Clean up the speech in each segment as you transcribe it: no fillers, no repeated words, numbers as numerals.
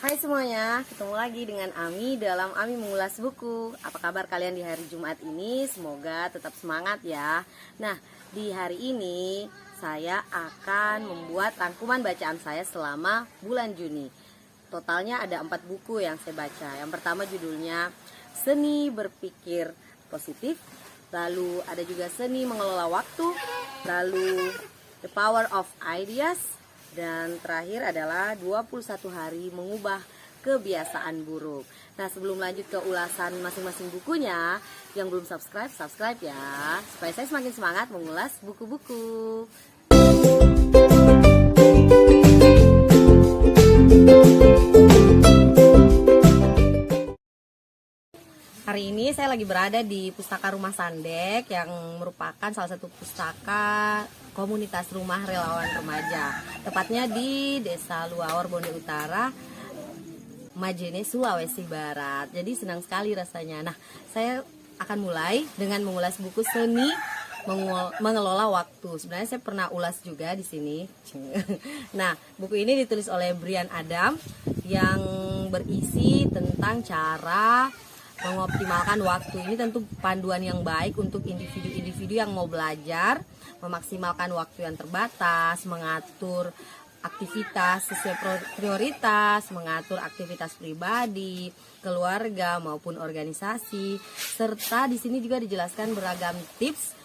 Hai semuanya, ketemu lagi dengan Ami dalam Ami Mengulas Buku. Apa kabar kalian di hari Jumat ini? Semoga tetap semangat ya. Nah, di hari ini saya akan membuat rangkuman bacaan saya selama bulan Juni. Totalnya ada 4 buku yang saya baca. Yang pertama judulnya Seni Berpikir Positif. Lalu ada juga Seni Mengelola Waktu. Lalu The Power of Ideas. Dan terakhir adalah 21 hari mengubah kebiasaan buruk. Nah, sebelum lanjut ke ulasan masing-masing bukunya, yang belum subscribe ya, supaya saya semakin semangat mengulas buku-buku. Hari ini saya lagi berada di Pustaka Rumah Sandek yang merupakan salah satu pustaka komunitas rumah relawan remaja. Tepatnya di Desa Luawar, Bonde Utara, Majene, Sulawesi Barat. Jadi senang sekali rasanya. Nah, saya akan mulai dengan mengulas buku Seni Mengelola Waktu. Sebenarnya saya pernah ulas juga di sini. Nah, buku ini ditulis oleh Brian Adam yang berisi tentang cara mengoptimalkan waktu. Ini tentu panduan yang baik untuk individu-individu yang mau belajar, memaksimalkan waktu yang terbatas, mengatur aktivitas sesuai prioritas, mengatur aktivitas pribadi, keluarga maupun organisasi, serta di sini juga dijelaskan beragam tips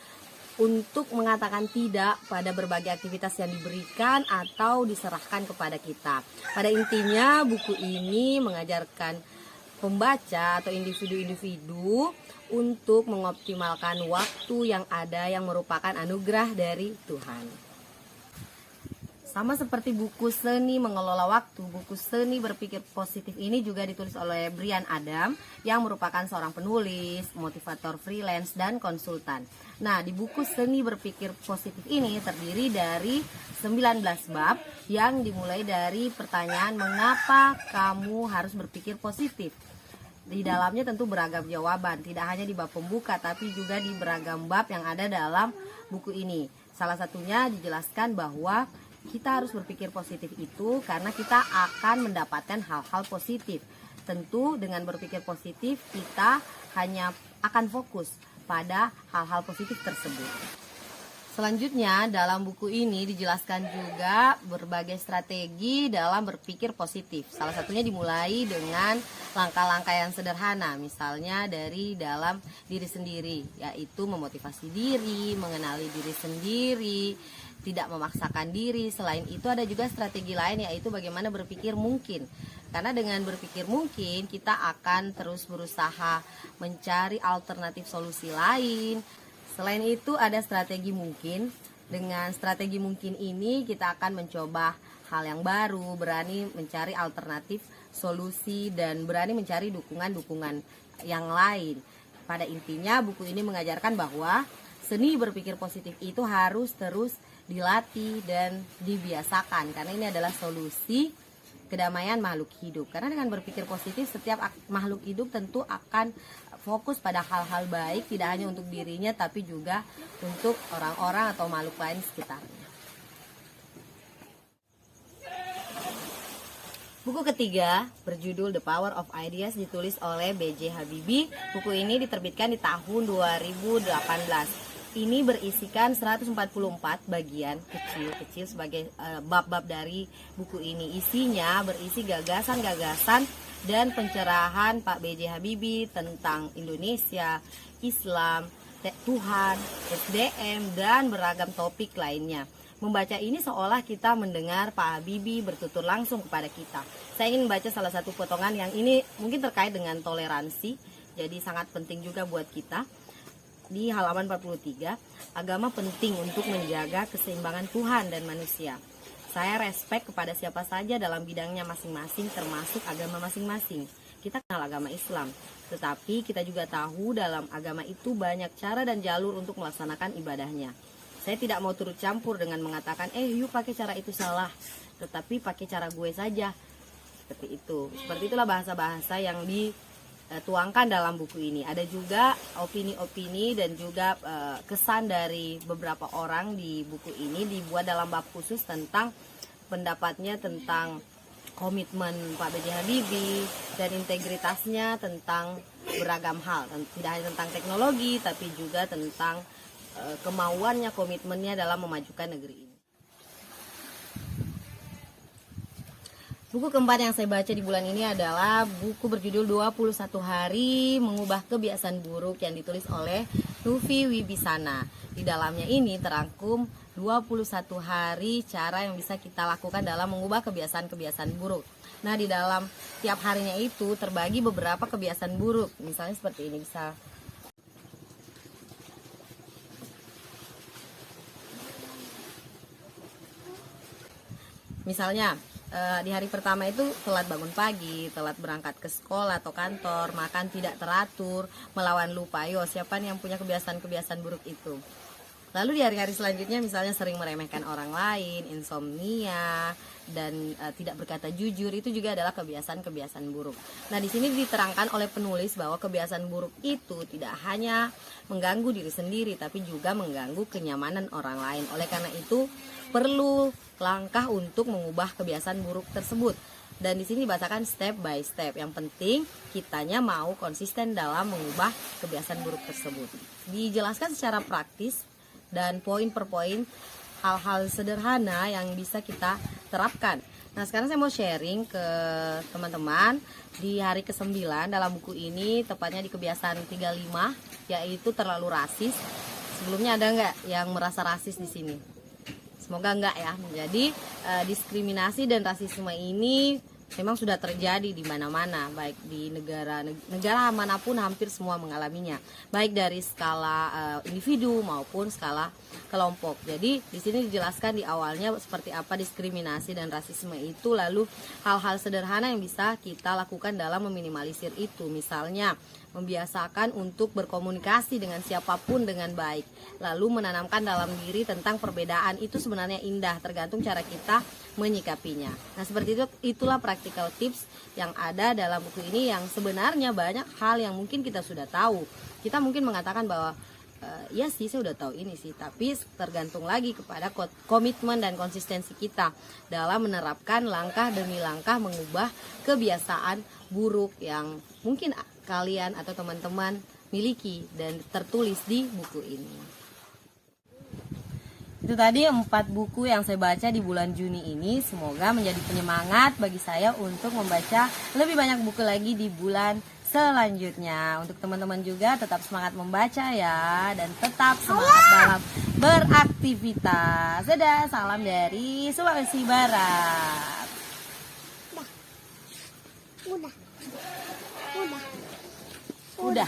untuk mengatakan tidak pada berbagai aktivitas yang diberikan atau diserahkan kepada kita. Pada intinya buku ini mengajarkan pembaca atau individu-individu untuk mengoptimalkan waktu yang ada yang merupakan anugerah dari Tuhan. Sama seperti buku Seni Mengelola Waktu, buku Seni Berpikir Positif ini juga ditulis oleh Brian Adam yang merupakan seorang penulis, motivator freelance, dan konsultan. Nah, di buku Seni Berpikir Positif ini terdiri dari 19 bab yang dimulai dari pertanyaan mengapa kamu harus berpikir positif. Di dalamnya tentu beragam jawaban, tidak hanya di bab pembuka tapi juga di beragam bab yang ada dalam buku ini. Salah satunya dijelaskan bahwa kita harus berpikir positif itu karena kita akan mendapatkan hal-hal positif. Tentu dengan berpikir positif kita hanya akan fokus pada hal-hal positif tersebut. Selanjutnya dalam buku ini dijelaskan juga berbagai strategi dalam berpikir positif. Salah satunya dimulai dengan langkah-langkah yang sederhana, misalnya dari dalam diri sendiri, yaitu memotivasi diri, mengenali diri sendiri, tidak memaksakan diri. Selain itu ada juga strategi lain, yaitu bagaimana berpikir mungkin. Karena dengan berpikir mungkin kita akan terus berusaha mencari alternatif solusi lain. Selain itu ada strategi mungkin. Dengan strategi mungkin ini kita akan mencoba hal yang baru, berani mencari alternatif solusi, dan berani mencari dukungan-dukungan yang lain. Pada intinya buku ini mengajarkan bahwa seni berpikir positif itu harus terus dilatih dan dibiasakan. Karena ini adalah solusi kedamaian makhluk hidup. Karena dengan berpikir positif setiap makhluk hidup tentu akan fokus pada hal-hal baik, tidak hanya untuk dirinya tapi juga untuk orang-orang atau makhluk lain sekitarnya. Buku ketiga berjudul The Power of Ideas ditulis oleh B.J. Habibie. Buku ini diterbitkan di tahun 2018. Ini berisikan 144 bagian kecil-kecil sebagai bab-bab dari buku ini. Isinya berisi gagasan-gagasan dan pencerahan Pak B.J. Habibie tentang Indonesia, Islam, Tuhan, SDM, dan beragam topik lainnya. Membaca ini seolah kita mendengar Pak Habibie bertutur langsung kepada kita. Saya ingin membaca salah satu potongan yang ini mungkin terkait dengan toleransi, jadi sangat penting juga buat kita. Di halaman 43, agama penting untuk menjaga keseimbangan Tuhan dan manusia. Saya respek kepada siapa saja dalam bidangnya masing-masing, termasuk agama masing-masing. Kita kenal agama Islam, tetapi kita juga tahu dalam agama itu banyak cara dan jalur untuk melaksanakan ibadahnya. Saya tidak mau turut campur dengan mengatakan, yuk pakai cara itu salah, tetapi pakai cara gue saja. Seperti itu. Seperti itulah bahasa-bahasa yang dituangkan dalam buku ini. Ada juga opini-opini dan juga kesan dari beberapa orang di buku ini dibuat dalam bab khusus tentang pendapatnya tentang komitmen Pak B.J. Habibie dan integritasnya tentang beragam hal, tidak hanya tentang teknologi tapi juga tentang kemauannya, komitmennya dalam memajukan negeri ini. Buku keempat yang saya baca di bulan ini adalah buku berjudul 21 Hari Mengubah Kebiasaan Buruk yang ditulis oleh Nufi Wibisana. Di dalamnya ini terangkum 21 hari cara yang bisa kita lakukan dalam mengubah kebiasaan-kebiasaan buruk. Nah, di dalam tiap harinya itu terbagi beberapa kebiasaan buruk. Misalnya seperti ini, misalnya di hari pertama itu telat bangun pagi, telat berangkat ke sekolah atau kantor, makan tidak teratur, melawan lupa. Yo, siapa nih yang punya kebiasaan-kebiasaan buruk itu? Lalu di hari-hari selanjutnya misalnya sering meremehkan orang lain, insomnia, dan tidak berkata jujur, itu juga adalah kebiasaan-kebiasaan buruk. Nah, di sini diterangkan oleh penulis bahwa kebiasaan buruk itu tidak hanya mengganggu diri sendiri, tapi juga mengganggu kenyamanan orang lain. Oleh karena itu, perlu langkah untuk mengubah kebiasaan buruk tersebut. Dan di sini dibacakan step by step. Yang penting kitanya mau konsisten dalam mengubah kebiasaan buruk tersebut. Dijelaskan secara praktis dan poin per poin hal-hal sederhana yang bisa kita terapkan. Nah, sekarang saya mau sharing ke teman-teman di hari ke-9 dalam buku ini, tepatnya di kebiasaan 35, yaitu terlalu rasis. Sebelumnya ada nggak yang merasa rasis di sini? Semoga enggak ya. Jadi diskriminasi dan rasisme ini memang sudah terjadi di mana-mana, baik di negara manapun hampir semua mengalaminya, baik dari skala individu maupun skala kelompok. Jadi di sini dijelaskan di awalnya seperti apa diskriminasi dan rasisme itu, lalu hal-hal sederhana yang bisa kita lakukan dalam meminimalisir itu. Misalnya membiasakan untuk berkomunikasi dengan siapapun dengan baik, lalu menanamkan dalam diri tentang perbedaan itu sebenarnya indah, tergantung cara kita menyikapinya. Nah, seperti itu, itulah practical tips yang ada dalam buku ini, yang sebenarnya banyak hal yang mungkin kita sudah tahu. Kita mungkin mengatakan bahwa ya sih saya udah tahu ini sih, tapi tergantung lagi kepada komitmen dan konsistensi kita dalam menerapkan langkah demi langkah mengubah kebiasaan buruk yang mungkin kalian atau teman-teman miliki dan tertulis di buku ini. Itu tadi 4 buku yang saya baca di bulan Juni ini. Semoga menjadi penyemangat bagi saya untuk membaca lebih banyak buku lagi di bulan selanjutnya. Untuk teman-teman juga tetap semangat membaca ya, dan tetap semangat dalam beraktivitas. Dadah, salam dari Sulawesi Barat. Udah.